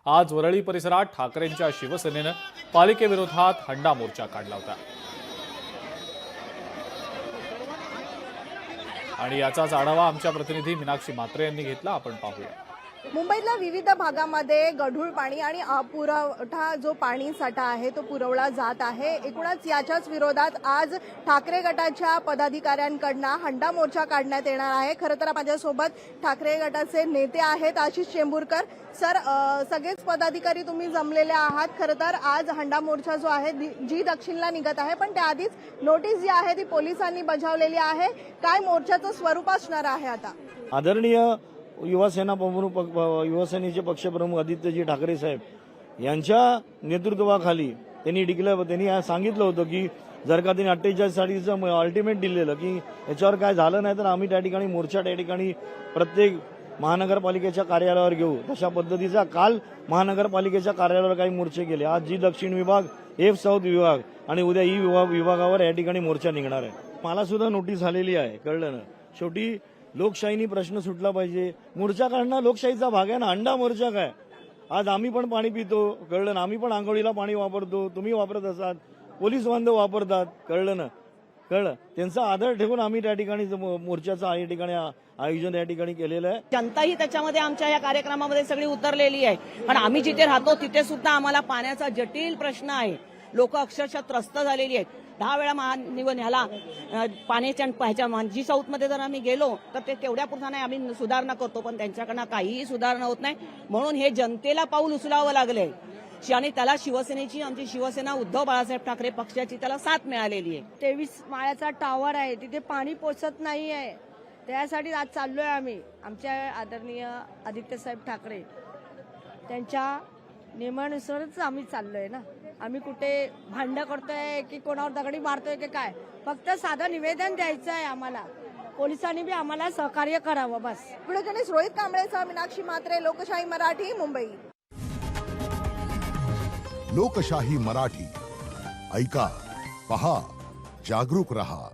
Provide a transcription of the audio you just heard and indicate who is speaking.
Speaker 1: आज वरळी परिसरात ठाकरेंच्या शिवसेनेनं पालिकेविरोधात हंडा मोर्चा काढला होता आणि याचाच आढावा आमच्या प्रतिनिधी मीनाक्षी म्हात्रे यांनी घेतला. आपण पाहूया.
Speaker 2: मुंबईतल्या विविध भागामध्ये गढूळ पाणी आणि पुरवठा जो पाणी साठा आहे तो पुरवला जात आहे. एकूणच याच्याच विरोधात आज ठाकरे गटाच्या पदाधिकाऱ्यांकडनं हंडा मोर्चा काढण्यात येणार आहे. खरं तर माझ्यासोबत ठाकरे गटाचे नेते आहेत आशिष चेंबूरकर. सर, सगळेच पदाधिकारी तुम्ही जमलेले आहात. खरं तर आज हंडा मोर्चा जो आहे जी दक्षिणला निघत आहे, पण त्याआधीच नोटीस जी आहे ती पोलिसांनी बजावलेली आहे. काय मोर्चाचं स्वरूप असणार आहे आता?
Speaker 3: आदरणीय युवासेनेचे पक्षप्रमुख आदित्यजी ठाकरे साहेब यांच्या नेतृत्वाखाली त्यांनी सांगितलं होतं की जर का त्यांनी 48 साठीचं अल्टिमेट दिलेलं की याच्यावर काय झालं नाही तर आम्ही त्या ठिकाणी मोर्चा त्या ठिकाणी प्रत्येक महानगरपालिकेच्या कार्यालयावर घेऊ. तशा पद्धतीचा काल महानगरपालिकेच्या कार्यालयावर काही मोर्चे केले. आज जी दक्षिण विभाग, एफ साऊथ विभाग आणि उद्या ई विभागावर या ठिकाणी मोर्चा निघणार आहे. मला सुद्धा नोटीस आलेली आहे, कळलं ना. शेवटी लोकशाहीनी प्रश्न सुटला पाहिजे. मोर्चा काढणं लोकशाहीचा भाग आहे ना. हंडा मोर्चा काय, आज आम्ही पण पाणी पितो, कळलं ना. आम्ही पण आंघोळीला पाणी वापरतो, तुम्ही वापरत असाल, पोलीस बांधव वापरतात, कळलं ना. कळलं, त्यांचा आदर ठेवून आम्ही त्या ठिकाणी मोर्चाचं या ठिकाणी आयोजन या ठिकाणी केलेलं आहे.
Speaker 4: जनताही त्याच्यामध्ये आमच्या या कार्यक्रमामध्ये सगळी उतरलेली आहे. पण आम्ही जिथे राहतो तिथे सुद्धा आम्हाला पाण्याचा जटिल प्रश्न आहे. लोक अक्षरशः त्रस्त झालेली आहेत. 10 वेळा ह्याला पाण्याच्या जी साऊथमध्ये जर आम्ही गेलो तर ते तेवढ्या पुरता नाही, आम्ही सुधारणा करतो पण त्यांच्याकडनं काहीही सुधारणा होत नाही. म्हणून हे जनतेला पाऊल उचलावं लागलंय आणि त्याला आमची शिवसेना उद्धव बाळासाहेब ठाकरे पक्षाची त्याला साथ मिळालेली आहे.
Speaker 5: 23 माळ्याचा टॉवर आहे, तिथे पाणी पोचत नाही आहे. त्यासाठी आज चाललोय आम्ही. आमच्या आदरणीय आदित्यसाहेब ठाकरे त्यांच्या नियमानुसारच आम्ही चाललोय ना. आम्ही कुठे भांडण करतोय की कोणावर दगडी मारतोय की काय, फक्त साधं निवेदन द्यायचं आहे आम्हाला. पोलिसांनी बी आम्हाला सहकार्य करावं बस.
Speaker 2: पुढे गणेश रोहित कांबळेचा मीनाक्षी म्हात्रे, लोकशाही मराठी, मुंबई.
Speaker 6: लोकशाही मराठी ऐका, पहा, जागरूक रहा.